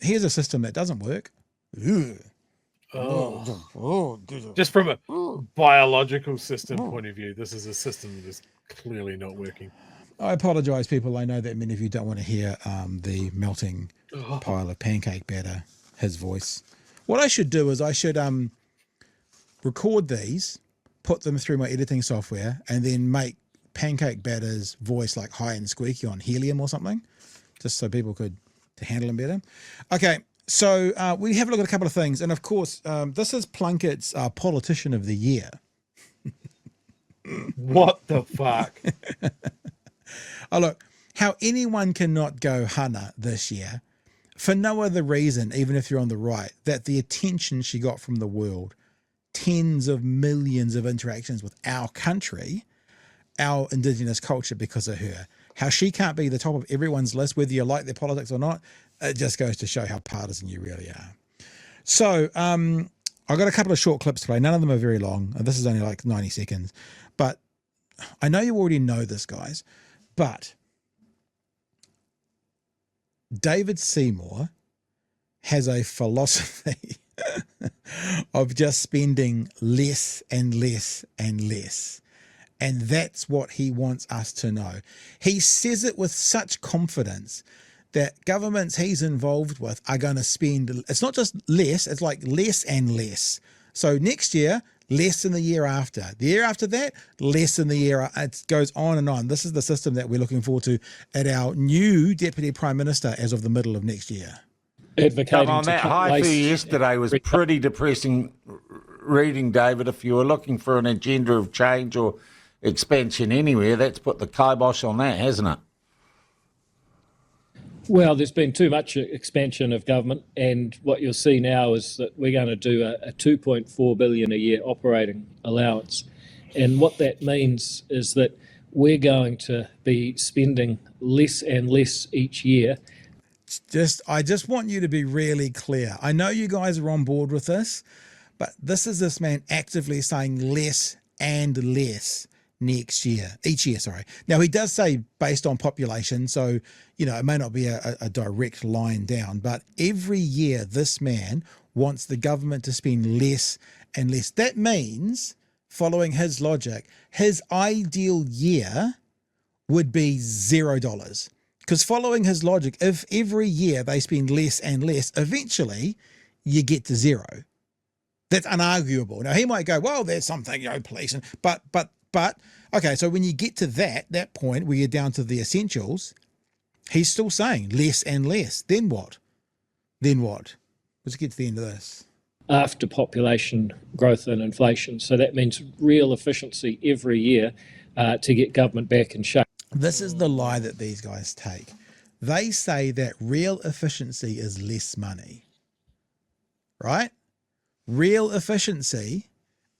here's a system that doesn't work. Just from a biological system point of view, this is a system that is clearly not working. I apologize, people. I know that many of you don't want to hear the melting pile of pancake batter, his voice. What I should do is I should record these, put them through my editing software, and then make pancake batter's voice like high and squeaky on helium or something, just so people could to handle him better. Okay, so we have a look at a couple of things. And of course, this is Plunket's Politician of the Year. What the fuck? Oh, look, how anyone cannot go hana this year for no other reason, even if you're on the right, that the attention she got from the world, tens of millions of interactions with our country, our indigenous culture because of her, how she can't be the top of everyone's list, whether you like their politics or not, it just goes to show how partisan you really are. So I've got a couple of short clips to play. None of them are very long. This is only like 90 seconds. But I know you already know this, guys, but David Seymour has a philosophy of just spending less and less and less. And that's what he wants us to know. He says it with such confidence that governments he's involved with are going to spend, it's not just less, it's like less and less. So next year, less than the year after. The year after that, less than the year. It goes on and on. This is the system that we're looking forward to at our new Deputy Prime Minister as of the middle of next year. Come on, that high fee yesterday was pretty depressing reading, David. If you were looking for an agenda of change or expansion anywhere, that's put the kibosh on that, hasn't it? Well, there's been too much expansion of government, and what you'll see now is that we're going to do a $2.4 billion a year operating allowance. And what that means is that we're going to be spending less and less each year. I just want you to be really clear. I know you guys are on board with this, but this is this man actively saying less and less each year, sorry. Now, he does say based on population, so, you know, it may not be a direct line down, but every year this man wants the government to spend less and less. That means, following his logic, his ideal year would be $0. Because following his logic, if every year they spend less and less, eventually you get to zero. That's unarguable. Now, he might go, well, there's something, you know, police, but okay, so when you get to that point where you're down to the essentials, he's still saying less and less. Then what? Let's get to the end of this. After population growth and inflation. So that means real efficiency every year to get government back in shape. This is the lie that these guys take. They say that real efficiency is less money, right? Real efficiency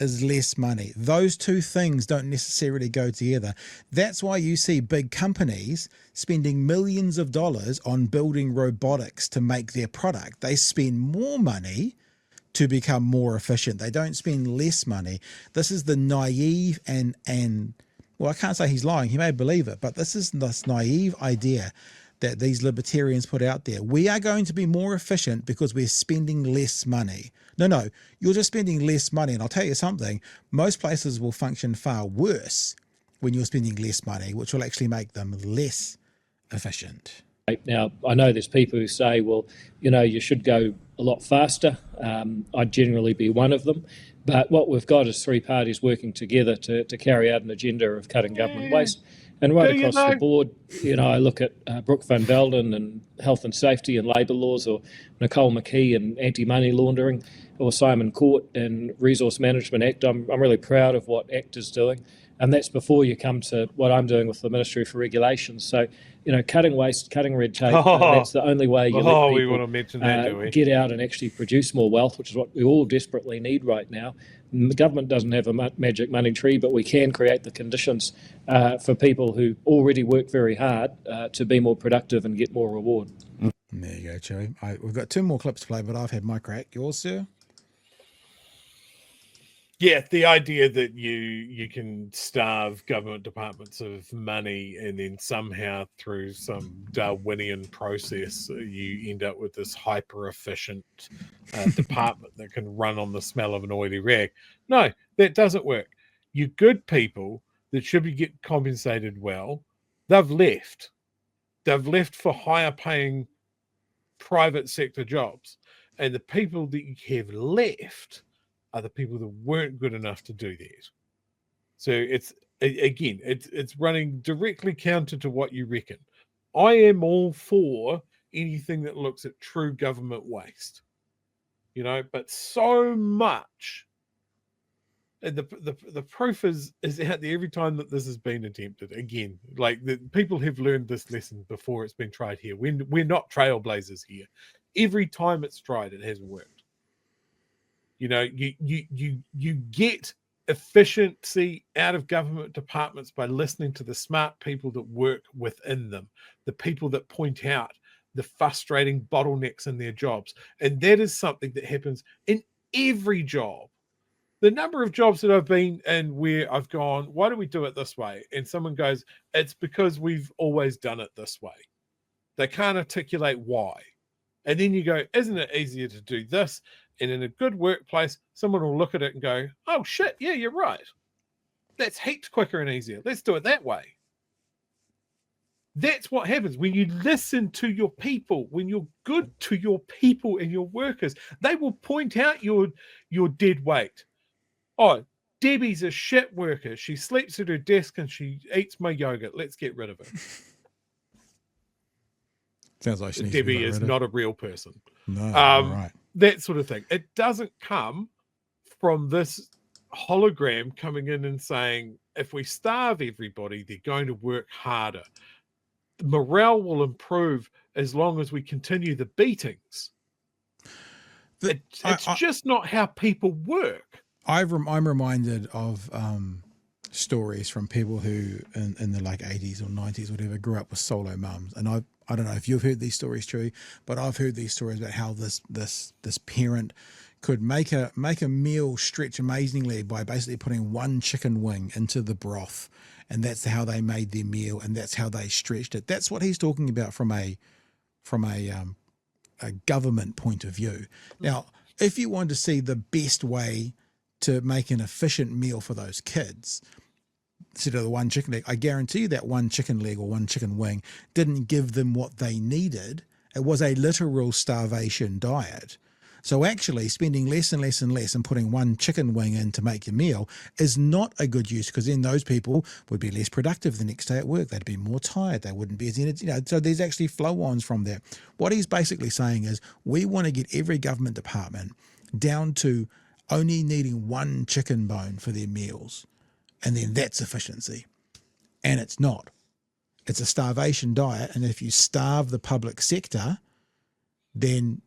is less money. Those two things don't necessarily go together. That's why you see big companies spending millions of dollars on building robotics to make their product. They spend more money to become more efficient. They don't spend less money. This is the naive and well, I can't say he's lying. He may believe it, but this is this naive idea that these libertarians put out there. We are going to be more efficient because we're spending less money. No, you're just spending less money. And I'll tell you something, most places will function far worse when you're spending less money, which will actually make them less efficient. Now, I know there's people who say, well, you know, you should go a lot faster. I'd generally be one of them. But what we've got is three parties working together to carry out an agenda of cutting government waste. And right across the board, you know, I look at Brooke van Velden and health and safety and labour laws, or Nicole McKee and anti-money laundering, or Simon Court and Resource Management Act. I'm really proud of what ACT is doing. And that's before you come to what I'm doing with the Ministry for Regulations. So, you know, cutting waste, cutting red tape, that's the only way you let we want to mention that, get out and actually produce more wealth, which is what we all desperately need right now. And the government doesn't have a magic money tree, but we can create the conditions for people who already work very hard to be more productive and get more reward. There you go, Chewie. We've got two more clips to play, but I've had my crack. Yours, sir? Yeah, the idea that you can starve government departments of money and then somehow through some Darwinian process you end up with this hyper efficient department that can run on the smell of an oily rag. No, that doesn't work. You good people that should be getting compensated well, they've left. They've left for higher paying private sector jobs. And the people that you have left are the people that weren't good enough to do that. So it's running directly counter to what you reckon. I am all for anything that looks at true government waste, but so much. And the proof is out there every time that this has been attempted. Again, like the people have learned this lesson before it's been tried here. We're not trailblazers here. Every time it's tried, it hasn't worked. You get efficiency out of government departments by listening to the smart people that work within them, the people that point out the frustrating bottlenecks in their jobs. And that is something that happens in every job. The number of jobs that I've been in where I've gone, why do we do it this way? And someone goes, it's because we've always done it this way. They can't articulate why. And then you go, isn't it easier to do this? And in a good workplace, someone will look at it and go, oh, shit, yeah, you're right. That's heaps quicker and easier. Let's do it that way. That's what happens when you listen to your people, when you're good to your people and your workers. They will point out your dead weight. Oh, Debbie's a shit worker. She sleeps at her desk and she eats my yogurt. Let's get rid of her. Sounds like Debbie is not a real person. No, right. That sort of thing. It doesn't come from this hologram coming in and saying, if we starve everybody, they're going to work harder. Morale will improve as long as we continue the beatings. It's just not how people work. I'm reminded of stories from people who in the like 80s or 90s, whatever, grew up with solo mums. And I don't know if you've heard these stories, Chewie, but I've heard these stories about how this parent could make a meal stretch amazingly by basically putting one chicken wing into the broth, and that's how they made their meal, and that's how they stretched it. That's what he's talking about from a government point of view. Now, if you want to see the best way to make an efficient meal for those kids, instead of the one chicken leg, I guarantee you that one chicken leg or one chicken wing didn't give them what they needed. It was a literal starvation diet. So actually spending less and less and less and putting one chicken wing in to make your meal is not a good use, because then those people would be less productive the next day at work. They'd be more tired. They wouldn't be as energy. So there's actually flow-ons from there. What he's basically saying is we want to get every government department down to only needing one chicken bone for their meals, and then that's efficiency. And it's not. It's a starvation diet, and if you starve the public sector, then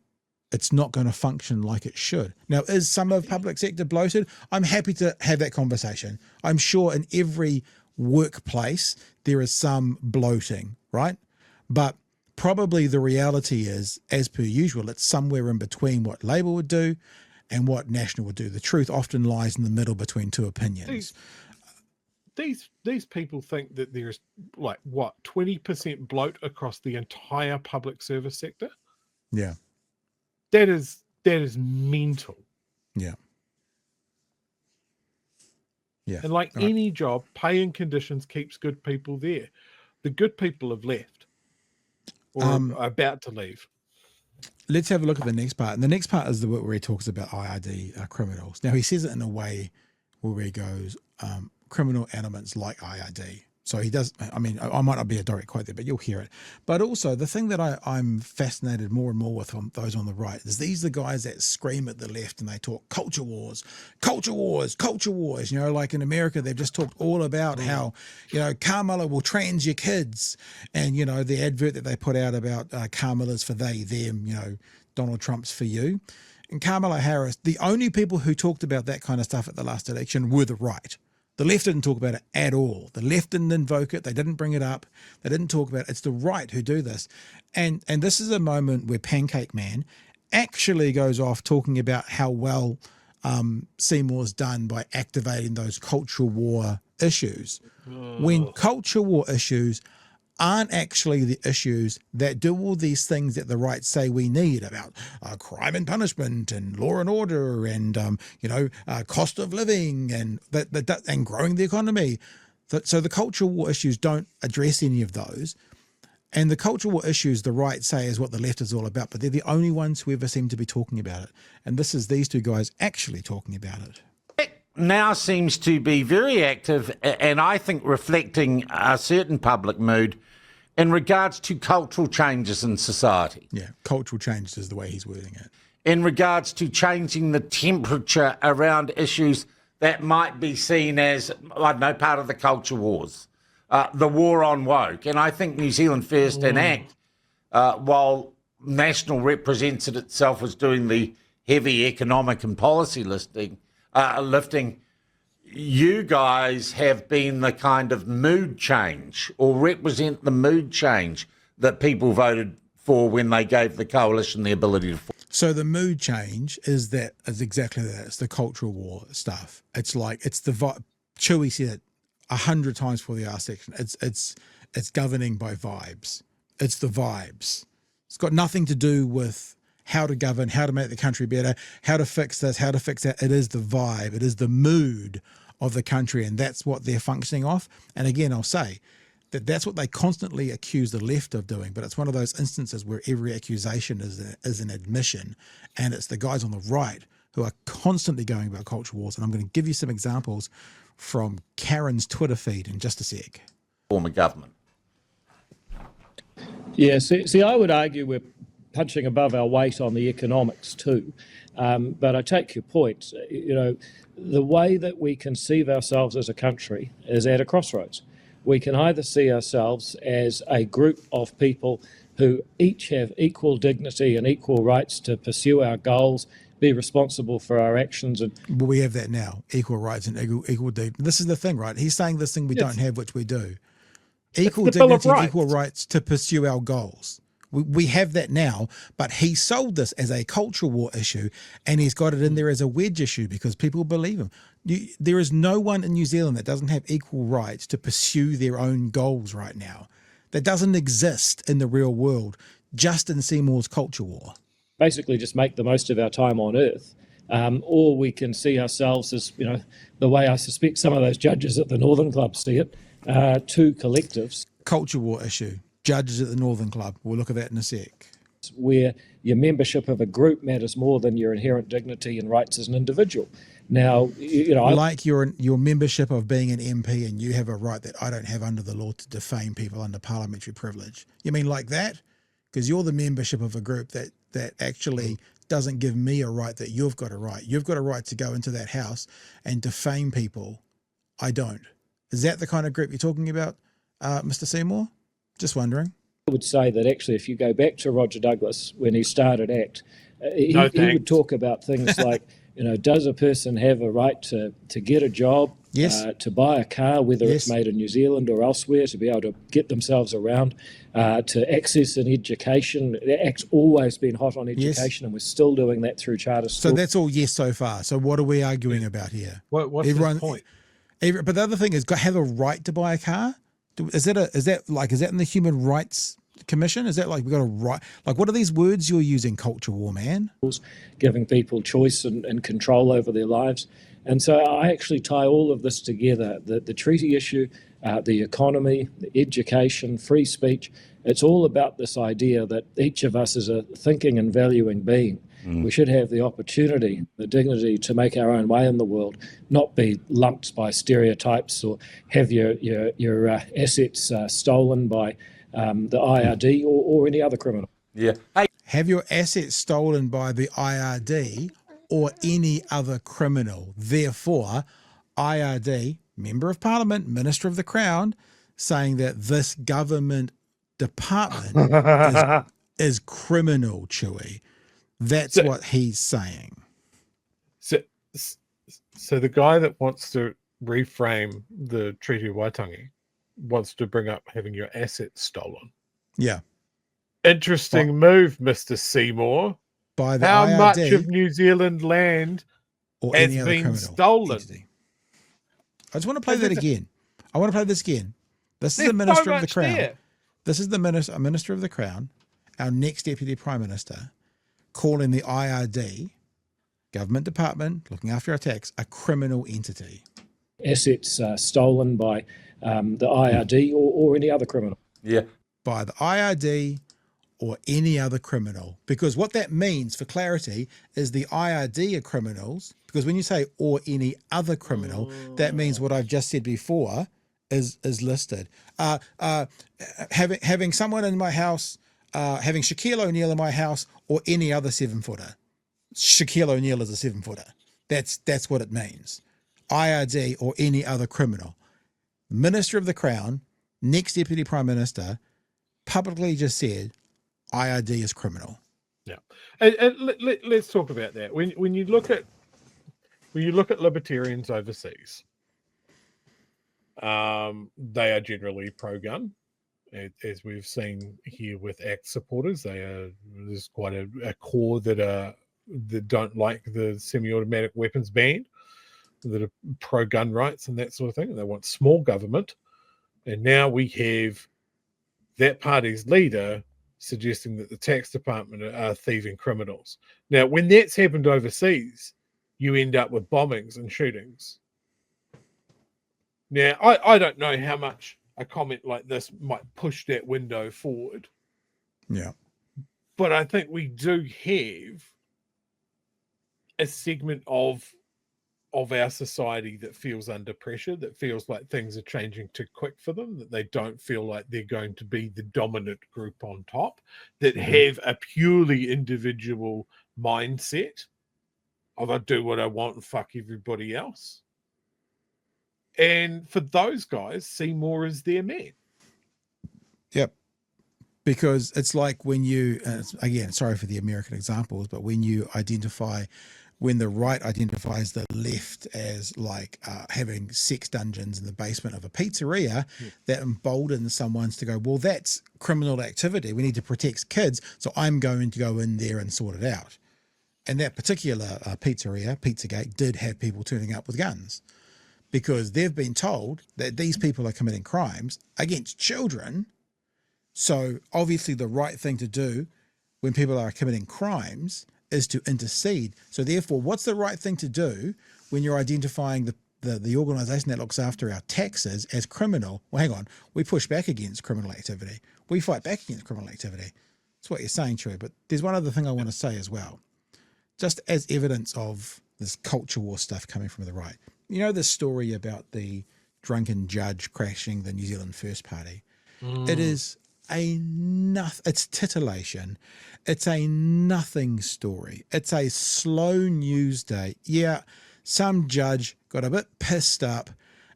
it's not going to function like it should. Now, is some of public sector bloated? I'm happy to have that conversation. I'm sure in every workplace there is some bloating, right? But probably the reality is, as per usual, it's somewhere in between what Labour would do and what National would do. The truth often lies in the middle between two opinions. These people think that there's 20% bloat across the entire public service sector. Yeah. That is mental. Yeah. Yeah. And like any job, pay and conditions keeps good people there. The good people have left or are about to leave. Let's have a look at the next part. And the next part is the bit where he talks about IRD criminals. Now, he says it in a way where he goes, criminal elements like IRD. So he does, I mean, I might not be a direct quote there, but you'll hear it. But also the thing that I'm fascinated more and more with those on the right is these are the guys that scream at the left and they talk culture wars, culture wars, culture wars. Like in America, they've just talked all about how, Carmela will trans your kids. And, the advert that they put out about Carmela's for they, them, Donald Trump's for you. And Kamala Harris, the only people who talked about that kind of stuff at the last election were the right. The left didn't talk about it at all. The left didn't invoke it. They didn't bring it up. They didn't talk about it. It's the right who do this. And this is a moment where Pancake Man actually goes off talking about how well Seymour's done by activating those culture war issues. When culture war issues aren't actually the issues that do all these things that the right say we need about crime and punishment and law and order and cost of living and and growing the economy. So the culture war issues don't address any of those. And the culture war issues the right say is what the left is all about, but they're the only ones who ever seem to be talking about it. And this is these two guys actually talking about it. Now seems to be very active and I think reflecting a certain public mood in regards to cultural changes in society. Yeah, cultural changes is the way he's wording it. In regards to changing the temperature around issues that might be seen as, I don't know, part of the culture wars, the war on woke. And I think New Zealand First and ACT, while National represents it itself as doing the heavy economic and policy lifting, you guys have been the kind of mood change or represent the mood change that people voted for when they gave the coalition the ability to. So the mood change is exactly that. It's the cultural war stuff. It's like, it's the Chewie said it 100 times for the R section. It's governing by vibes. It's the vibes. It's got nothing to do with how to govern, how to make the country better, how to fix this, how to fix that. It is the vibe. It is the mood of the country, and that's what they're functioning off. And again, I'll say that's what they constantly accuse the left of doing, but it's one of those instances where every accusation is an admission, and it's the guys on the right who are constantly going about culture wars. And I'm going to give you some examples from Karen's Twitter feed in just a sec. Former government. Yeah, see, I would argue we're punching above our weight on the economics too. But I take your point. The way that we conceive ourselves as a country is at a crossroads. We can either see ourselves as a group of people who each have equal dignity and equal rights to pursue our goals, be responsible for our actions. But we have that now, equal rights and equal dignity. This is the thing, right? He's saying this thing we don't have, which we do. Equal dignity and equal rights to pursue our goals. We have that now, but he sold this as a cultural war issue, and he's got it in there as a wedge issue because people believe him. There is no one in New Zealand that doesn't have equal rights to pursue their own goals right now. That doesn't exist in the real world, just in Seymour's culture war. Basically just make the most of our time on Earth. Or we can see ourselves as, the way I suspect some of those judges at the Northern Club see it, two collectives. Culture war issue. Judges at the Northern Club. We'll look at that in a sec. Where your membership of a group matters more than your inherent dignity and rights as an individual. Now, like your membership of being an MP, and you have a right that I don't have under the law to defame people under parliamentary privilege. You mean like that? Because you're the membership of a group that actually doesn't give me a right that you've got a right. You've got a right to go into that house and defame people. I don't. Is that the kind of group you're talking about, Mr. Seymour? Just wondering. I would say that actually if you go back to Roger Douglas when he started ACT, he would talk about things like, does a person have a right to get a job, yes, to buy a car, whether yes, it's made in New Zealand or elsewhere, to be able to get themselves around, to access an education. ACT's always been hot on education, yes, and we're still doing that through charter schools. So that's all yes so far. So what are we arguing about here? What's the point? But the other thing is, have a right to buy a car? Is that in the Human Rights Commission? Is that like we got a right? Like, what are these words you're using? Culture war, man. Giving people choice and control over their lives. And so I actually tie all of this together. The treaty issue, the economy, the education, free speech. It's all about this idea that each of us is a thinking and valuing being. We should have the opportunity, the dignity to make our own way in the world, not be lumped by stereotypes or have your assets stolen by the IRD or any other criminal. Yeah. Hey. Have your assets stolen by the IRD or any other criminal. Therefore, IRD, Member of Parliament, Minister of the Crown, saying that this government department is criminal, Chewie. That's what he's saying. So the guy that wants to reframe the Treaty of Waitangi wants to bring up having your assets stolen. Yeah. Interesting move, Mr. Seymour. By the How IRD. much of New Zealand land or has any other been criminal stolen. entity. I just want to play that again. I want to play this again. This is the There's Minister so of the much Crown. there. This is the Minister of the Crown, our next Deputy Prime Minister, calling the IRD, government department looking after our tax, a criminal entity. Assets stolen by the IRD or any other criminal. Yeah. By the IRD or any other criminal. Because what that means, for clarity, is the IRD are criminals. Because when you say or any other criminal, that means what I've just said before is listed. Having someone in my house, having Shaquille O'Neal in my house, or any other 7-footer. Shaquille O'Neal is a 7-footer. That's what it means. IRD or any other criminal. Minister of the Crown, next Deputy Prime Minister, publicly just said IRD is criminal. Yeah, and let's talk about that. When you look at libertarians overseas, they are generally pro-gun, as we've seen here with ACT supporters. There's quite a core that don't like the semi-automatic weapons ban, that are pro-gun rights and that sort of thing. They want small government, and now we have that party's leader suggesting that the tax department are thieving criminals. Now, when that's happened overseas, you end up with bombings and shootings. Now, I don't know how much a comment like this might push that window forward. Yeah. But I think we do have a segment of our society that feels under pressure, that feels like things are changing too quick for them, that they don't feel like they're going to be the dominant group on top, that have a purely individual mindset of I do what I want and fuck everybody else. And for those guys, Seymour is their man. Yep. Because it's like when you, again, sorry for the American examples, but when the right identifies the left as like having sex dungeons in the basement of a pizzeria, that emboldens someone to go, well, that's criminal activity. We need to protect kids, so I'm going to go in there and sort it out. And that particular pizzeria, Pizzagate, did have people turning up with guns because they've been told that these people are committing crimes against children. So obviously the right thing to do when people are committing crimes is to intercede. So therefore, what's the right thing to do when you're identifying the organisation that looks after our taxes as criminal? Well, hang on, we push back against criminal activity. We fight back against criminal activity. That's what you're saying, Chewie. But there's one other thing I want to say as well, just as evidence of this culture war stuff coming from the right. You know the story about the drunken judge crashing the New Zealand First Party? It is it's titillation. It's a nothing story. It's a slow news day. Yeah, some judge got a bit pissed up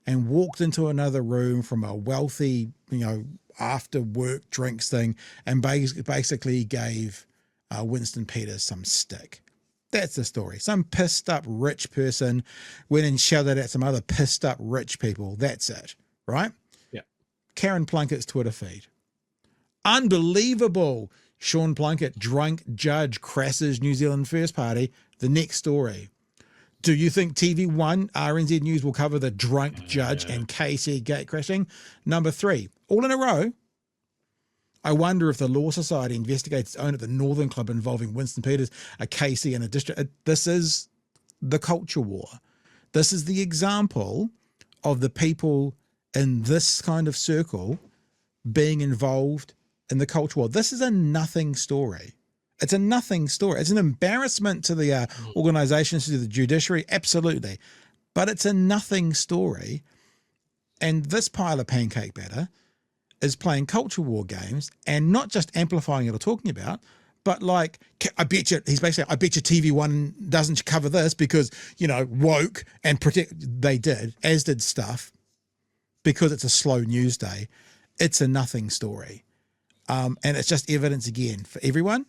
and walked into another room from a wealthy, after work drinks thing and basically gave Winston Peters some stick. That's the story. Some pissed up rich person went and shouted at some other pissed up rich people. That's it, right? Yeah. Karen Plunkett's Twitter feed. Unbelievable. Sean Plunket, drunk judge, crashes New Zealand First Party. The next story. Do you think TV1, RNZ News will cover the drunk judge and KC gate crashing? Number 3, all in a row. I wonder if the Law Society investigates its own at the Northern Club involving Winston Peters, a KC and a district. This is the culture war. This is the example of the people in this kind of circle being involved in the culture war. This is a nothing story. It's a nothing story. It's an embarrassment to the organisations, to the judiciary, absolutely. But it's a nothing story. And this pile of pancake batter is playing culture war games and not just amplifying it or talking about, but like, I bet you TV1 doesn't cover this because, woke and protect. They did, as did Stuff, because it's a slow news day. It's a nothing story. And it's just evidence again for everyone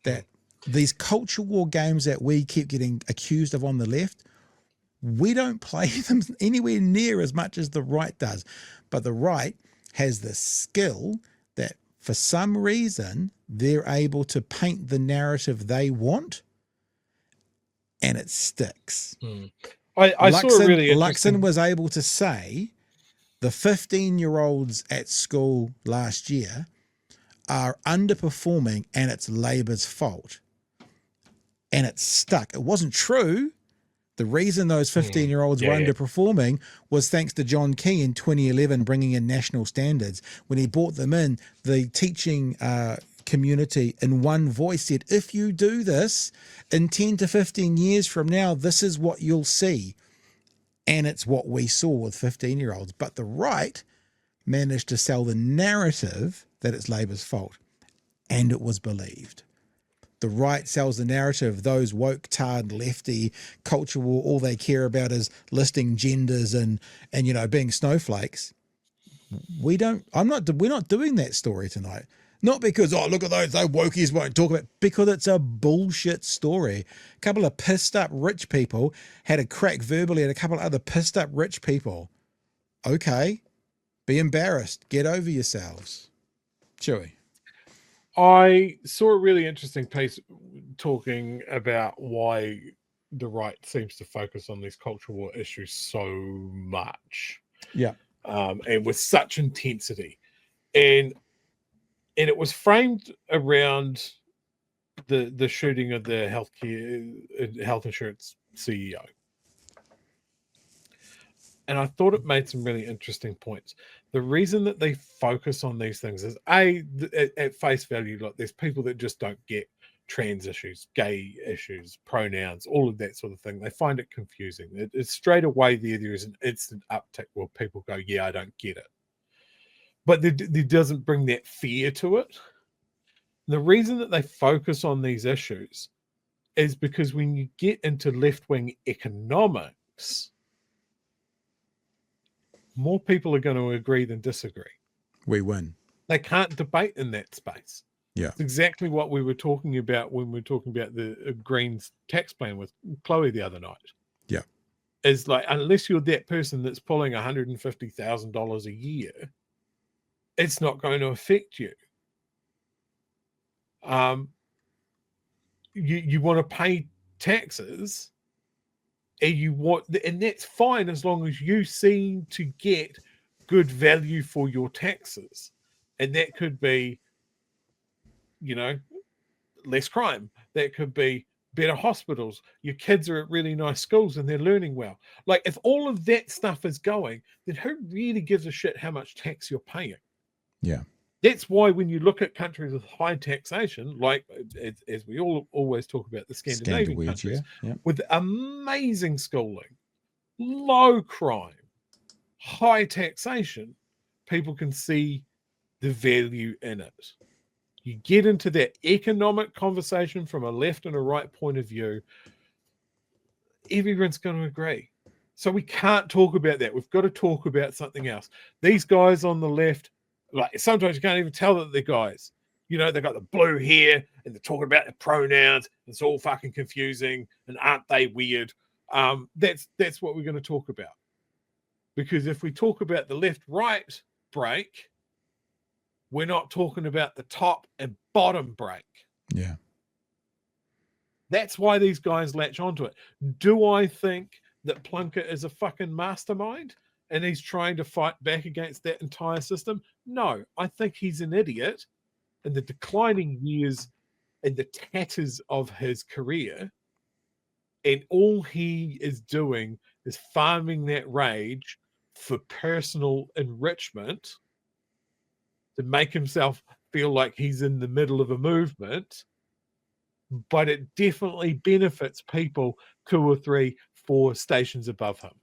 that these culture war games that we keep getting accused of on the left, we don't play them anywhere near as much as the right does. But the right has the skill that for some reason they're able to paint the narrative they want and it sticks. I saw a really interesting... Luxon was able to say the 15-year-olds at school last year are underperforming and it's Labor's fault. And it stuck. It wasn't true. The reason those 15-year-olds were underperforming was thanks to John Key in 2011 bringing in national standards. When he brought them in, the teaching community in one voice said, if you do this, in 10 to 15 years from now, this is what you'll see. And it's what we saw with 15-year-olds. But the right managed to sell the narrative that it's Labor's fault. And it was believed. The right sells the narrative, those woke, tarred, lefty, culture war, all they care about is listing genders and you know, being snowflakes. We're not doing that story tonight. Not because, oh, look at those wokies won't talk about it, because it's a bullshit story. A couple of pissed up rich people had a crack verbally at a couple of other pissed up rich people. Okay, be embarrassed. Get over yourselves. Chewie. I saw a really interesting piece talking about why the right seems to focus on these cultural war issues so much. Yeah. And with such intensity. And it was framed around the shooting of the health insurance CEO. And I thought it made some really interesting points. The reason that they focus on these things is, at face value, like there's people that just don't get trans issues, gay issues, pronouns, all of that sort of thing. They find it confusing. It's straight away there is an instant uptick where people go, yeah, I don't get it. But there doesn't bring that fear to it. The reason that they focus on these issues is because when you get into left-wing economics, more people are going to agree than disagree. We win. They can't debate in that space. Yeah. It's exactly what we were talking about when we were talking about the Greens tax plan with Chloe the other night. Yeah. Is like, unless you're that person that's pulling $150,000 a year, it's not going to affect you. You want to pay taxes, and that's fine as long as you seem to get good value for your taxes, and that could be, you know, less crime. That could be better hospitals. Your kids are at really nice schools and they're learning well. Like, if all of that stuff is going, then who really gives a shit how much tax you're paying? Yeah. That's why when you look at countries with high taxation, like as we always talk about the Scandinavian countries, with amazing schooling, low crime, high taxation, people can see the value in it. You get into that economic conversation from a left and a right point of view, everyone's going to agree. So we can't talk about that. We've got to talk about something else. These guys on the left, like, sometimes you can't even tell that they're guys. You know, they've got the blue hair and they're talking about the pronouns. It's all fucking confusing. And aren't they weird? That's what we're going to talk about. Because if we talk about the left-right break, we're not talking about the top and bottom break. Yeah. That's why these guys latch onto it. Do I think that Plunket is a fucking mastermind and he's trying to fight back against that entire system? No, I think he's an idiot in the declining years and the tatters of his career. And all he is doing is farming that rage for personal enrichment to make himself feel like he's in the middle of a movement. But it definitely benefits people 2 or 3, 4 stations above him.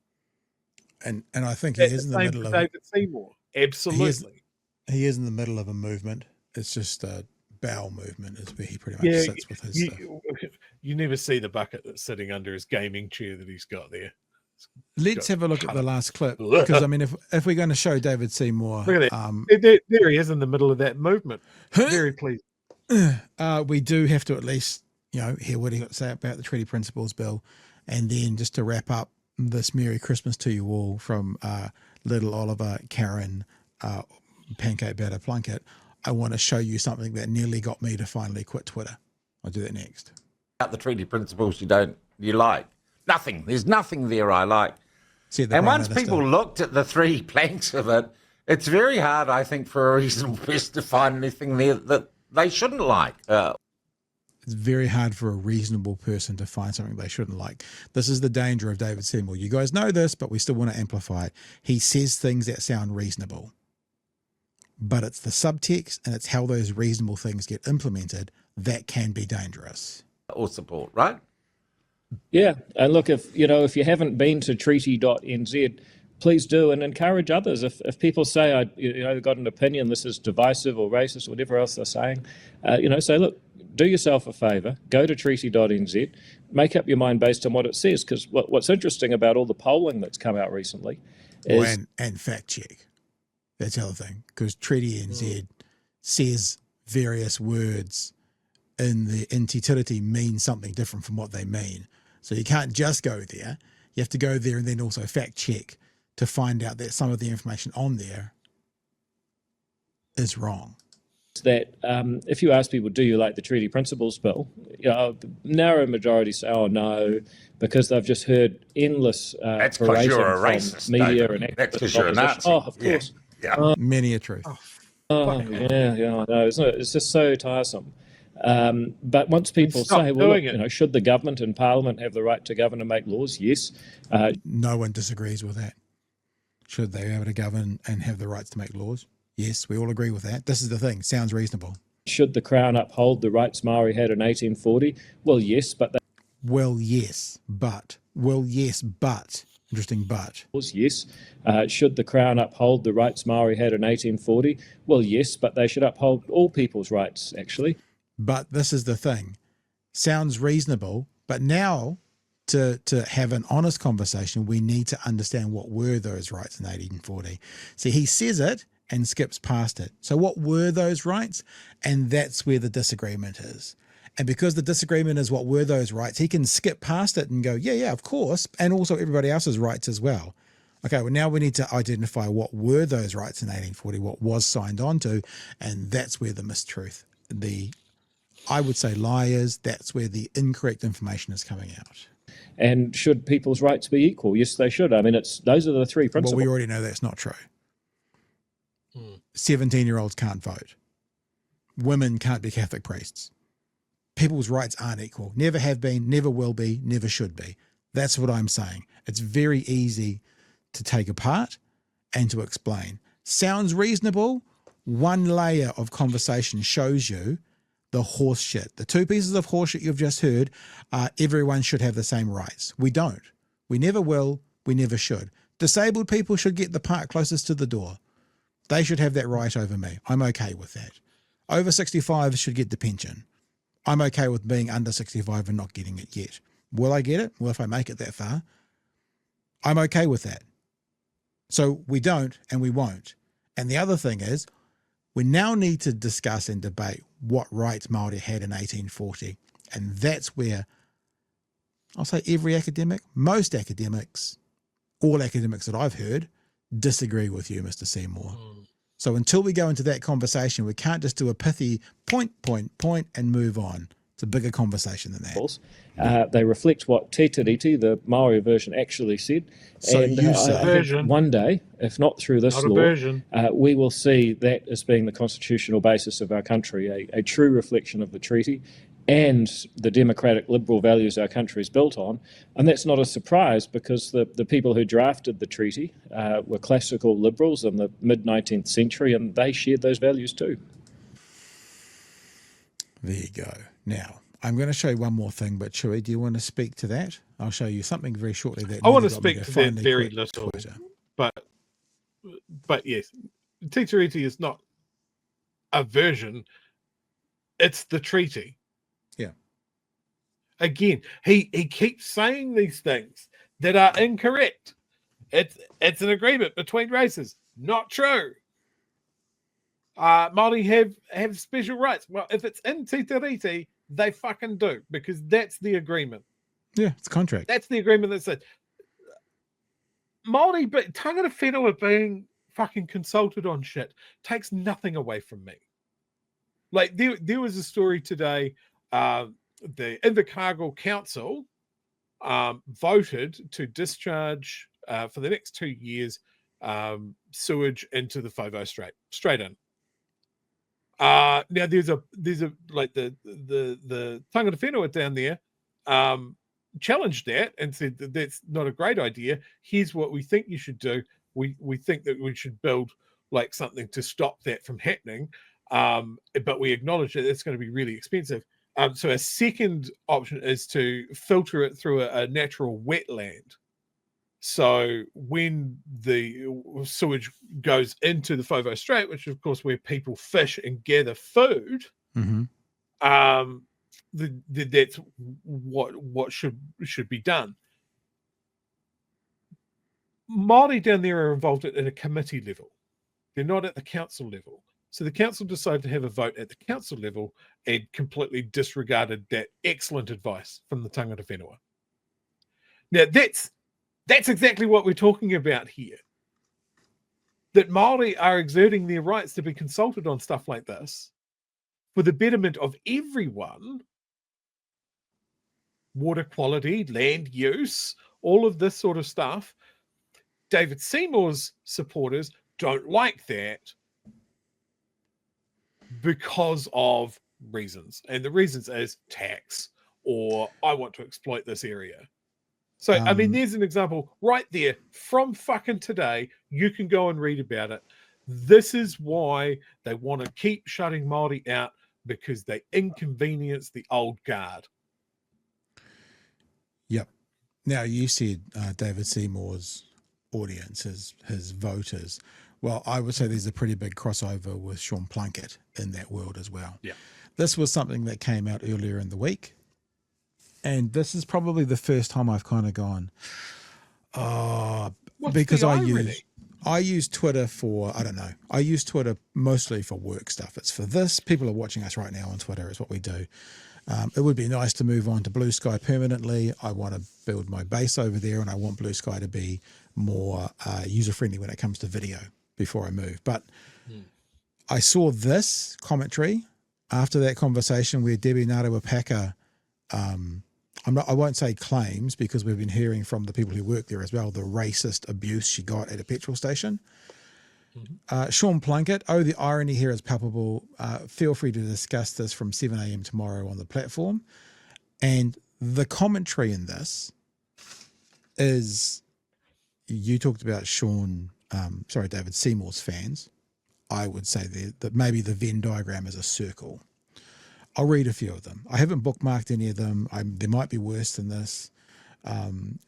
And I think he is in the middle of David Seymour. Absolutely. He is in the middle of a movement. It's just a bowel movement is where he pretty much sits with his stuff. You never see the bucket that's sitting under his gaming chair that he's got there. Let's have a look at the last clip, because I mean, if we're going to show David Seymour, look at that. There he is in the middle of that movement. Very pleased. We do have to at least, you know, hear what he got to say about the Treaty Principles Bill, and then just to wrap up this Merry Christmas to you all from little Oliver, Karen, Pancake Batter, Plunket. I want to show you something that nearly got me to finally quit Twitter. I'll do that next. About the treaty principles, you don't you like? Nothing. There's nothing there I like. Said the And Prime once Minister. people looked at the 3 planks of it, it's very hard, I think, for a reasonable person to find anything there that they shouldn't like. It's very hard for a reasonable person to find something they shouldn't like. This is the danger of David Seymour. You guys know this, but we still want to amplify it. He says things that sound reasonable, but it's the subtext and it's how those reasonable things get implemented that can be dangerous. Or support, right? Yeah, and look, if you haven't been to treaty.nz, please do, and encourage others. If people say, they've got an opinion, this is divisive or racist or whatever else they're saying, say, look, do yourself a favour, go to treaty.nz, make up your mind based on what it says, because what's interesting about all the polling that's come out recently is... and fact check. That's the other thing, because Treaty NZ says various words in the Te mean something different from what they mean. So you can't just go there. You have to go there and then also fact check to find out that some of the information on there is wrong. That if you ask people, do you like the treaty principles bill? The narrow majority say, oh no, because they've just heard endless That's because you're a racist, media David. and That's because you're a Nazi. Oh, of course. Yeah. Many a truth. Yeah. No, it's just so tiresome. But once people say, well, look, should the government and Parliament have the right to govern and make laws? Yes. No one disagrees with that. Should they be able to govern and have the rights to make laws? Yes, we all agree with that. This is the thing. Sounds reasonable. Should the Crown uphold the rights Maori had in 1840? Well, yes, but... Yes, but. Interesting but. Yes. Should the Crown uphold the rights Maori had in 1840? Well, yes, but they should uphold all people's rights, actually. But this is the thing. Sounds reasonable, but now to have an honest conversation, we need to understand what were those rights in 1840. See, he says it and skips past it. So what were those rights? And that's where the disagreement is. And because the disagreement is what were those rights, he can skip past it and go, yeah, of course, and also everybody else's rights as well. Okay, well, now we need to identify what were those rights in 1840, what was signed on to, and that's where the mistruth, I would say liars, that's where the incorrect information is coming out. And should people's rights be equal? Yes, they should. I mean, those are the 3 principles. Well, we already know that's not true. 17-year-olds can't vote. Women can't be Catholic priests. People's rights aren't equal. Never have been, never will be, never should be. That's what I'm saying. It's very easy to take apart and to explain. Sounds reasonable. One layer of conversation shows you the horse shit. The 2 pieces of horse shit you've just heard are everyone should have the same rights. We don't. We never will. We never should. Disabled people should get the park closest to the door. They should have that right over me. I'm okay with that. Over 65 should get the pension. I'm okay with being under 65 and not getting it yet. Will I get it? Well, if I make it that far, I'm okay with that. So we don't and we won't. And the other thing is, we now need to discuss and debate what rights Māori had in 1840. And that's where, I'll say every academic, most academics, all academics that I've heard, disagree with you, Mr. Seymour. So until we go into that conversation, we can't just do a pithy point, and move on. It's a bigger conversation than that. They reflect what Te Tiriti, the Maori version, actually said. So and you say. I think one day, if not through this law, we will see that as being the constitutional basis of our country, a true reflection of the treaty and the democratic liberal values our country is built on. And that's not a surprise because the people who drafted the treaty were classical liberals in the mid-19th century, and they shared those values too. There you go. Now, I'm going to show you one more thing, but Chewie, do you want to speak to that? I'll show you something very shortly. That I want to speak to that very little, but yes, Te Tiriti is not a version, it's the treaty. Yeah. Again, he keeps saying these things that are incorrect. It's an agreement between races. Not true. Māori have special rights. Well, if it's in Te Tiriti, they fucking do, because that's the agreement. Yeah, it's a contract. That's the agreement that said Māori, but tangata whenua being fucking consulted on shit takes nothing away from me. Like there was a story today, the Invercargill Council voted to discharge for the next 2 years sewage into the Fovo Strait, straight in. Now there's a like the tangata whenua down there challenged that and said that that's not a great idea. Here's what we think you should do. We think that we should build like something to stop that from happening, but we acknowledge that it's going to be really expensive. So a second option is to filter it through a natural wetland. So when the sewage goes into the Fovo Strait, which is of course where people fish and gather food, that's what should be done. Māori down there are involved at a committee level. They're not at the council level. So the council decided to have a vote at the council level and completely disregarded that excellent advice from the tangata whenua. Now that's exactly what we're talking about here. That Māori are exerting their rights to be consulted on stuff like this for the betterment of everyone. Water quality, land use, all of this sort of stuff. David Seymour's supporters don't like that because of reasons. And the reasons is tax or I want to exploit this area. So, I mean, there's an example right there from fucking today. You can go and read about it. This is why they want to keep shutting Māori out, because they inconvenience the old guard. Yep. Now, you said David Seymour's audience, his voters. Well, I would say there's a pretty big crossover with Sean Plunket in that world as well. Yeah. This was something that came out earlier in the week. And this is probably the first time I've kind of gone, because I use Twitter for, I don't know, I use Twitter mostly for work stuff. It's for this. People are watching us right now on Twitter. It's what we do. It would be nice to move on to Blue Sky permanently. I want to build my base over there, and I want Blue Sky to be more user-friendly when it comes to video before I move. But I saw this commentary after that conversation where Debbie Nardo Aaca, I won't say claims, because we've been hearing from the people who work there as well, the racist abuse she got at a petrol station. Sean Plunket, the irony here is palpable. Feel free to discuss this from 7 a.m. tomorrow on the platform. And the commentary in this is, you talked about David Seymour's fans. I would say that maybe the Venn diagram is a circle. I'll read a few of them. I haven't bookmarked any of them. There might be worse than this. Didn't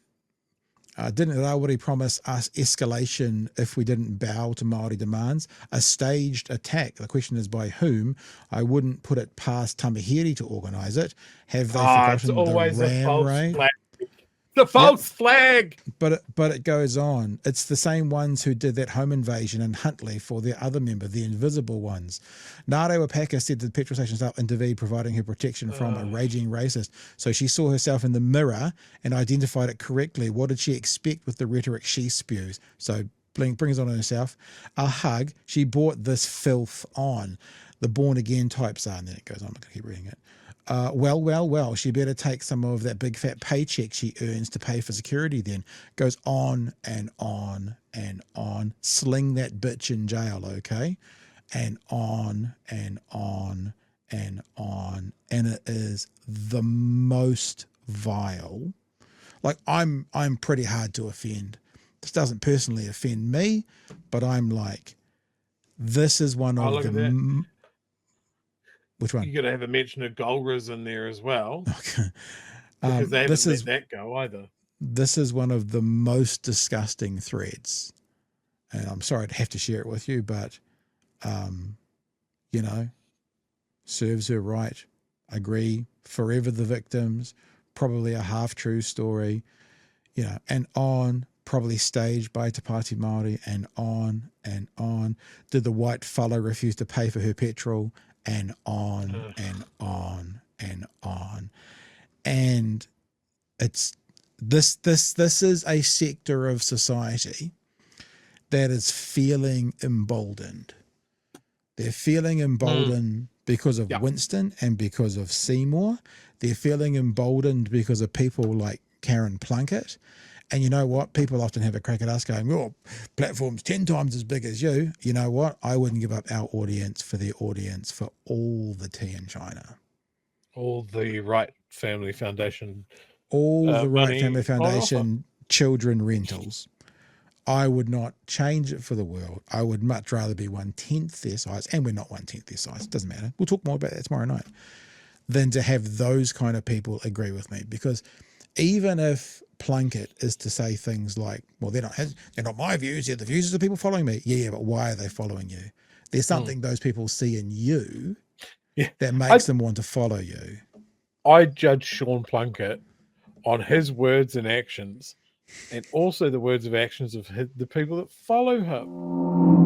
Rawiri promise us escalation if we didn't bow to Māori demands? A staged attack. The question is by whom? I wouldn't put it past Tamahiri to organise it. Have they forgotten the ram raid? The false flag. But it goes on. It's the same ones who did that home invasion in Huntly for their other member, the invisible ones. Nardo Aaca said to the petrol station staff intervened, providing her protection from a raging racist. So she saw herself in the mirror and identified it correctly. What did she expect with the rhetoric she spews? So brings on herself. A hug. She brought this filth on. The born again types are, and then it goes on. I'm going to keep reading it. Well, she better take some of that big fat paycheck she earns to pay for security then. Goes on and on and on. Sling that bitch in jail, okay? And on and on and on. And it is the most vile. Like, I'm pretty hard to offend. This doesn't personally offend me, but I'm like, this is one of the... Which one? You got to have a mention of Golgras in there as well. Okay. Because they haven't let that go either. This is one of the most disgusting threads. And I'm sorry to have to share it with you, but, serves her right. Agree. Forever the victims. Probably a half-true story. And on. Probably staged by Te Pāti Māori, and on and on. Did the white fella refuse to pay for her petrol? And on and on and on. And it's this is a sector of society that is feeling emboldened. They're feeling emboldened because of Winston and because of Seymour. They're feeling emboldened because of people like Karen Plunket. And you know what? People often have a crack at us going, "Oh, platform's 10 times as big as you." You know what? I wouldn't give up our audience for the audience for all the tea in China. All the Right Family Foundation. All the Right money Family on Foundation children rentals. I would not change it for the world. I would much rather be 1/10 their size, and we're not 1/10 their size. It doesn't matter. We'll talk more about that tomorrow night. Than to have those kind of people agree with me, because even if Plunket is to say things like, "Well, they're not my views. They're the views of the people following me." Yeah, but why are they following you? There's something those people see in you that makes them want to follow you. I judge Sean Plunket on his words and actions, and also the words of actions of the people that follow him.